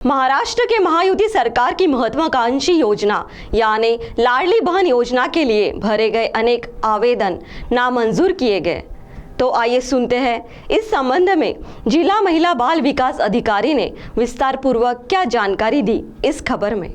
महाराष्ट्र के महायुति सरकार की महत्वाकांक्षी योजना यानी लाडली बहन योजना के लिए भरे गए अनेक आवेदन नामंजूर किए गए। तो आइए सुनते हैं इस संबंध में जिला महिला बाल विकास अधिकारी ने विस्तार पूर्वक क्या जानकारी दी इस खबर में।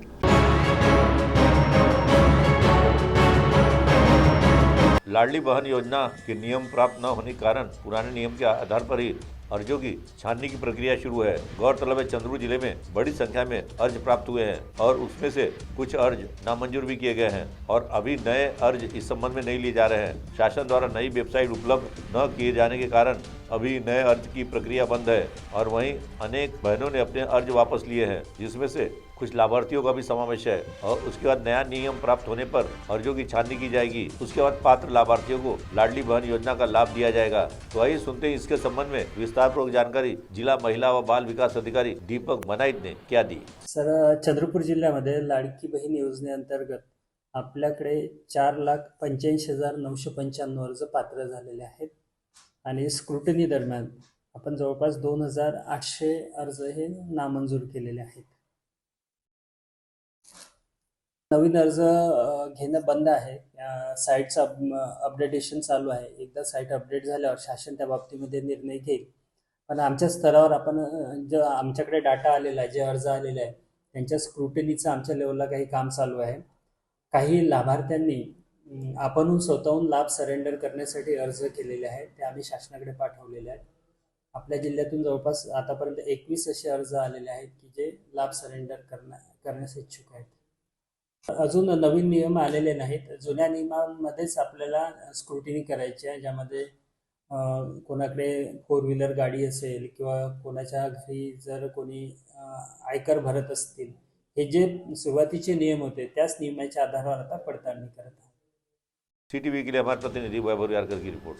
लाडली बहन योजना के नियम प्राप्त न होने के कारण पुराने नियम के आधार पर ही अर्जों की छाननी की प्रक्रिया शुरू है। गौरतलब है, चंद्रपुर जिले में बड़ी संख्या में अर्ज प्राप्त हुए हैं और उसमें से कुछ अर्ज नामंजूर भी किए गए हैं और अभी नए अर्ज इस संबंध में नहीं लिए जा रहे हैं। शासन द्वारा नई वेबसाइट उपलब्ध न किए जाने के कारण अभी नए अर्ज की प्रक्रिया बंद है और वहीं अनेक बहनों ने अपने अर्ज वापस लिए हैं, जिसमें से कुछ लाभार्थियों का भी समावेश है और उसके बाद नया नियम प्राप्त होने पर अर्जों की छाननी की जाएगी। उसके बाद पात्र लाभार्थियों को लाडली बहन योजना का लाभ दिया जाएगा। तो आइए सुनते हैं इसके संबंध में विस्तारपूर्वक जानकारी जिला महिला व बाल विकास अधिकारी दीपक मनाईत ने क्या दी। सर, चंद्रपूर जिल्ह्यामध्ये लाडकी बहीण योजनेअंतर्गत आपल्याकडे 4,85,995 अर्ज पात्र झालेले आहेत आणि स्क्रुटनी दरम्यान आपण जवळपास 2,800 अर्ज हे नामंजूर केलेले आहेत। नवीन अर्ज घेणं बंद आहे। साईटचं अपडेटेशन चालू आहे। एकदा साईट अपडेट झाल्यावर शासन त्या बाबतीमध्ये निर्णय घेईल। पण आमच्या स्तरावर आपण जो आमच्याकडे डाटा आलेला आहे, जे अर्ज आलेले आहे त्यांच्या स्क्रुटनीचं आमच्या लेवलला काही काम चालू आहे। काही लाभार्थ्यांनी आपणहून स्वतःहून लाभ सरेंडर करण्यासाठी अर्ज केलेले आहेत, ते आम्ही शासनाकडे पाठवलेले आहेत। आपल्या जिल्ह्यातून जवळपास आतापर्यंत 21 असे अर्ज आलेले आहेत की जे लाभ सरेंडर करण्यास इच्छुक आहेत। अजून नवीन नियम आलेले नाहीत। जुन्या नियमांमध्येच आपल्याला स्क्रुटिनी करायची आहे, ज्यामध्ये कोणाकडे 4 व्हीलर गाडी असेल किंवा कोणाच्या घरी जर कोणी आयकर भरत असतील, हे जे सुरुवातीचे नियम होते त्याच नियमाच्या आधारावर आता पडताळणी करत आहे। CTV के लिए हमारे प्रतिनिधि वैभव यारकर की रिपोर्ट।